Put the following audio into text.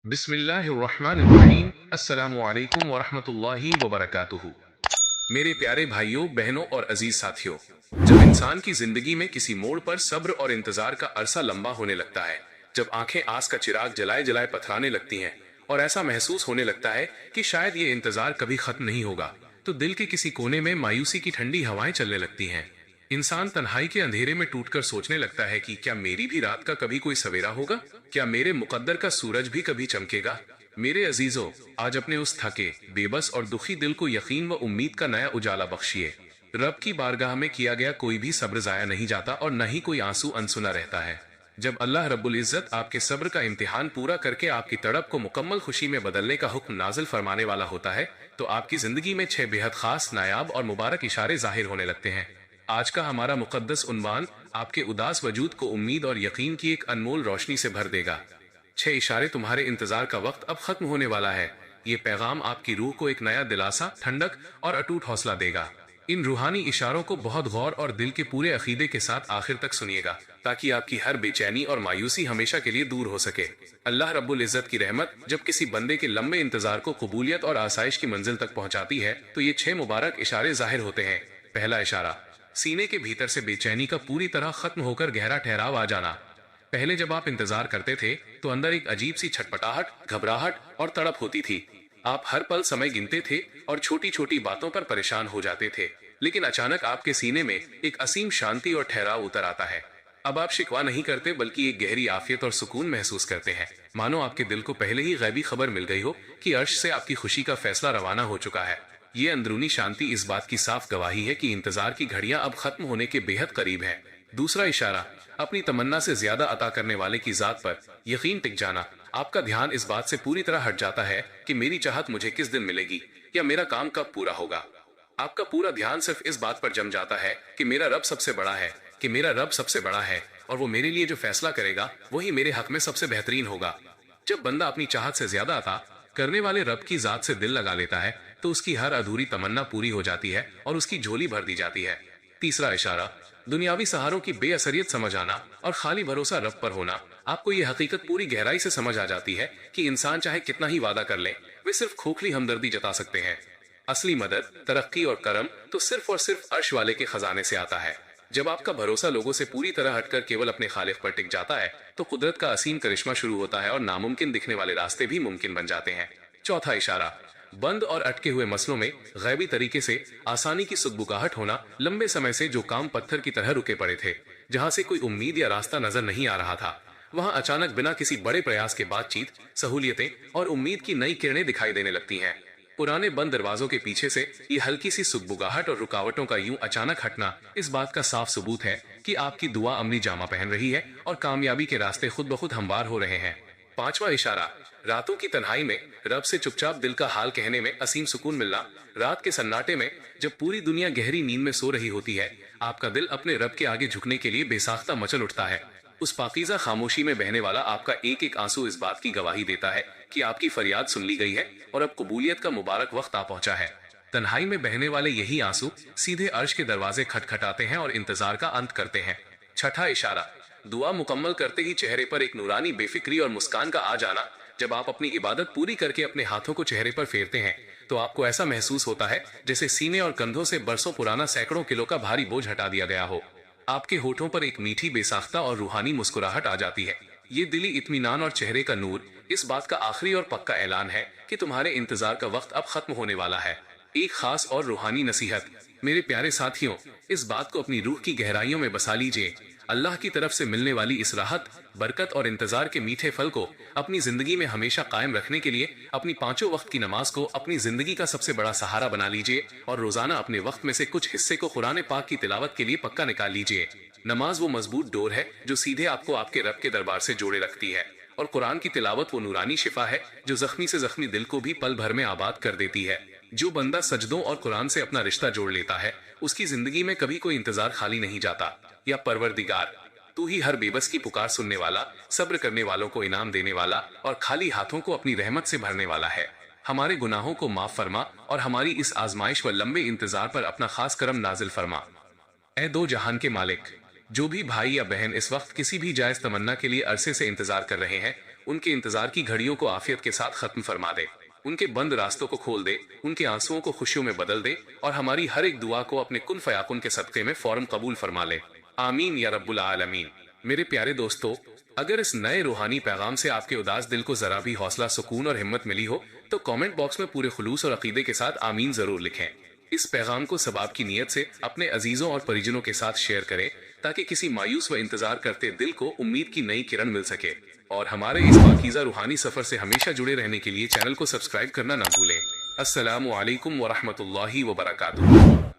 بسم اللہ الرحمن الرحیم۔ السلام علیکم ورحمۃ اللہ وبرکاتہ۔ میرے پیارے بھائیوں، بہنوں اور عزیز ساتھیوں، جب انسان کی زندگی میں کسی موڑ پر صبر اور انتظار کا عرصہ لمبا ہونے لگتا ہے، جب آنکھیں آس کا چراغ جلائے جلائے پتھرانے لگتی ہیں اور ایسا محسوس ہونے لگتا ہے کہ شاید یہ انتظار کبھی ختم نہیں ہوگا، تو دل کے کسی کونے میں مایوسی کی ٹھنڈی ہوائیں چلنے لگتی ہیں۔ انسان تنہائی کے اندھیرے میں ٹوٹ کر سوچنے لگتا ہے کہ کیا میری بھی رات کا کبھی کوئی سویرا ہوگا؟ کیا میرے مقدر کا سورج بھی کبھی چمکے گا؟ میرے عزیزوں، آج اپنے اس تھکے، بے بس اور دکھی دل کو یقین و امید کا نیا اجالا بخشیے۔ رب کی بارگاہ میں کیا گیا کوئی بھی صبر ضائع نہیں جاتا اور نہ ہی کوئی آنسو انسنا رہتا ہے۔ جب اللہ رب العزت آپ کے صبر کا امتحان پورا کر کے آپ کی تڑپ کو مکمل خوشی میں بدلنے کا حکم نازل فرمانے والا ہوتا ہے، تو آپ کی زندگی میں 6 بے حد خاص، نایاب اور مبارک اشارے ظاہر ہونے لگتے ہیں۔ آج کا ہمارا مقدس عنوان آپ کے اداس وجود کو امید اور یقین کی ایک انمول روشنی سے بھر دے گا۔ 6 اشارے، تمہارے انتظار کا وقت اب ختم ہونے والا ہے۔ یہ پیغام آپ کی روح کو ایک نیا دلاسا، ٹھنڈک اور اٹوٹ حوصلہ دے گا۔ ان روحانی اشاروں کو بہت غور اور دل کے پورے عقیدے کے ساتھ آخر تک سنیے گا، تاکہ آپ کی ہر بے چینی اور مایوسی ہمیشہ کے لیے دور ہو سکے۔ اللہ رب العزت کی رحمت جب کسی بندے کے لمبے انتظار کو قبولیت اور آسائش کی منزل تک پہنچاتی ہے، تو یہ 6 مبارک اشارے ظاہر ہوتے ہیں۔ پہلا اشارہ، سینے کے بھیتر سے بے چینی کا پوری طرح ختم ہو کر گہرا ٹھہراؤ آ جانا۔ پہلے جب آپ انتظار کرتے تھے تو اندر ایک عجیب سی چھٹپٹاہٹ، گھبراہٹ اور تڑپ ہوتی تھی۔ آپ ہر پل سمے گنتے تھے اور چھوٹی چھوٹی باتوں پر پریشان ہو جاتے تھے، لیکن اچانک آپ کے سینے میں ایک عظیم شانتی اور ٹھہراؤ اتر آتا ہے۔ اب آپ شکوہ نہیں کرتے بلکہ ایک گہری عافیت اور سکون محسوس کرتے ہیں، مانو آپ کے دل کو پہلے ہی غیبی خبر مل گئی ہو کہ عرش سے آپ کی خوشی کا فیصلہ روانہ ہو چکا ہے۔ یہ اندرونی شانتی اس بات کی صاف گواہی ہے کہ انتظار کی گھڑیاں اب ختم ہونے کے بے حد قریب ہیں۔ دوسرا اشارہ، اپنی تمنا سے زیادہ عطا کرنے والے کی ذات پر یقین ٹک جانا۔ آپ کا دھیان اس بات سے پوری طرح ہٹ جاتا ہے کہ میری چاہت مجھے کس دن ملے گی یا میرا کام کب پورا ہوگا۔ آپ کا پورا دھیان صرف اس بات پر جم جاتا ہے کہ میرا رب سب سے بڑا ہے، کہ میرا رب سب سے بڑا ہے اور وہ میرے لیے جو فیصلہ کرے گا وہی میرے حق میں سب سے بہترین ہوگا۔ جب بندہ اپنی چاہت سے زیادہ عطا کرنے والے رب کی ذات سے دل لگا لیتا ہے تو اس کی ہر ادھوری تمنا پوری ہو جاتی ہے اور اس کی جھولی بھر دی جاتی ہے۔ تیسرا اشارہ، دنیاوی سہاروں کی بے اثریت سمجھ آنا اور خالی بھروسہ رب پر ہونا۔ آپ کو یہ حقیقت پوری گہرائی سے سمجھ آ جاتی ہے کہ انسان چاہے کتنا ہی وعدہ کر لے، وہ صرف کھوکھلی ہمدردی جتا سکتے ہیں۔ اصلی مدد، ترقی اور کرم تو صرف اور صرف عرش والے کے خزانے سے آتا ہے۔ جب آپ کا بھروسہ لوگوں سے پوری طرح ہٹ کر کیول اپنے خالق پر ٹک جاتا ہے تو قدرت کا عظیم کرشمہ شروع ہوتا ہے اور ناممکن دکھنے والے راستے بھی ممکن بن جاتے ہیں۔ چوتھا اشارہ، بند اور اٹکے ہوئے مسئلوں میں غیبی طریقے سے آسانی کی سدبکاہٹ ہونا۔ لمبے سمے سے جو کام پتھر کی طرح رکے پڑے تھے، جہاں سے کوئی امید یا راستہ نظر نہیں آ رہا تھا، وہاں اچانک بنا کسی بڑے پریاس کے بات چیت، سہولیتیں اور امید کی نئی کرنیں دکھائی دینے لگتی ہیں۔ پرانے بند دروازوں کے پیچھے سے یہ ہلکی سی سگبگاہٹ اور رکاوٹوں کا یوں اچانک ہٹنا اس بات کا صاف ثبوت ہے کہ آپ کی دعا عملی جامہ پہن رہی ہے اور کامیابی کے راستے خود بخود ہموار ہو رہے ہیں۔ پانچواں اشارہ، راتوں کی تنہائی میں رب سے چپ چاپ دل کا حال کہنے میں عظیم سکون ملنا۔ رات کے سناٹے میں جب پوری دنیا گہری نیند میں سو رہی ہوتی ہے، آپ کا دل اپنے رب کے آگے جھکنے کے لیے بے ساختہ مچل اٹھتا ہے۔ اس پاکیزہ خاموشی میں بہنے والا آپ کا ایک ایک آنسو اس بات کی گواہی دیتا ہے کہ آپ کی فریاد سن لی گئی ہے اور اب قبولیت کا مبارک وقت آ پہنچا ہے۔ تنہائی میں بہنے والے یہی آنسو سیدھے عرش کے دروازے کھٹکھٹاتے ہیں اور انتظار کا انت کرتے ہیں۔ چھٹا اشارہ، دعا مکمل کرتے ہی چہرے پر ایک نورانی بے فکری اور مسکان کا آ جانا۔ جب آپ اپنی عبادت پوری کر کے اپنے ہاتھوں کو چہرے پر پھیرتے ہیں تو آپ کو ایسا محسوس ہوتا ہے جیسے سینے اور کندھوں سے برسوں پرانا سینکڑوں کلو کا بھاری بوجھ ہٹا دیا گیا ہو۔ آپ کے ہونٹوں پر ایک میٹھی بے ساختہ اور روحانی مسکراہٹ آ جاتی ہے۔ یہ دلی اطمینان اور چہرے کا نور اس بات کا آخری اور پکا اعلان ہے کہ تمہارے انتظار کا وقت اب ختم ہونے والا ہے۔ ایک خاص اور روحانی نصیحت، میرے پیارے ساتھیوں، اس بات کو اپنی روح کی گہرائیوں میں بسا لیجئے۔ اللہ کی طرف سے ملنے والی اس راحت، برکت اور انتظار کے میٹھے پھل کو اپنی زندگی میں ہمیشہ قائم رکھنے کے لیے اپنی 5 وقت کی نماز کو اپنی زندگی کا سب سے بڑا سہارا بنا لیجئے اور روزانہ اپنے وقت میں سے کچھ حصے کو قرآن پاک کی تلاوت کے لیے پکا نکال لیجئے۔ نماز وہ مضبوط ڈور ہے جو سیدھے آپ کو آپ کے رب کے دربار سے جوڑے رکھتی ہے، اور قرآن کی تلاوت وہ نورانی شفا ہے جو زخمی سے زخمی دل کو بھی پل بھر میں آباد کر دیتی ہے۔ جو بندہ سجدوں اور قرآن سے اپنا رشتہ جوڑ لیتا ہے، اس کی زندگی میں کبھی کوئی انتظار خالی نہیں جاتا۔ یا پروردگار، تو ہی ہر بے بس کی پکار سننے والا، صبر کرنے والوں کو انعام دینے والا اور خالی ہاتھوں کو اپنی رحمت سے بھرنے والا ہے۔ ہمارے گناہوں کو معاف فرما اور ہماری اس آزمائش و لمبے انتظار پر اپنا خاص کرم نازل فرما۔ اے دو جہان کے مالک، جو بھی بھائی یا بہن اس وقت کسی بھی جائز تمنا کے لیے عرصے سے انتظار کر رہے ہیں، ان کے انتظار کی گھڑیوں کو عافیت کے ساتھ ختم فرما دے، ان کے بند راستوں کو کھول دے، ان کے آنسوؤں کو خوشیوں میں بدل دے، اور ہماری ہر ایک دعا کو اپنے کن فیاکن کے صدقے میں فوراً قبول فرما لے۔ آمین یا رب العالمین۔ میرے پیارے دوستو، اگر اس نئے روحانی پیغام سے آپ کے اداس دل کو ذرا بھی حوصلہ، سکون اور ہمت ملی ہو تو کامنٹ باکس میں پورے خلوص اور عقیدے کے ساتھ آمین ضرور لکھیں۔ اس پیغام کو ثواب کی نیت سے اپنے عزیزوں اور پریجنوں کے ساتھ شیئر کریں تاکہ کسی مایوس و انتظار کرتے دل کو امید کی نئی کرن مل سکے، اور ہمارے اس پاکیزہ روحانی سفر سے ہمیشہ جڑے رہنے کے لیے چینل کو سبسکرائب کرنا نہ بھولیں۔ السلام علیکم ورحمۃ اللہ وبرکاتہ۔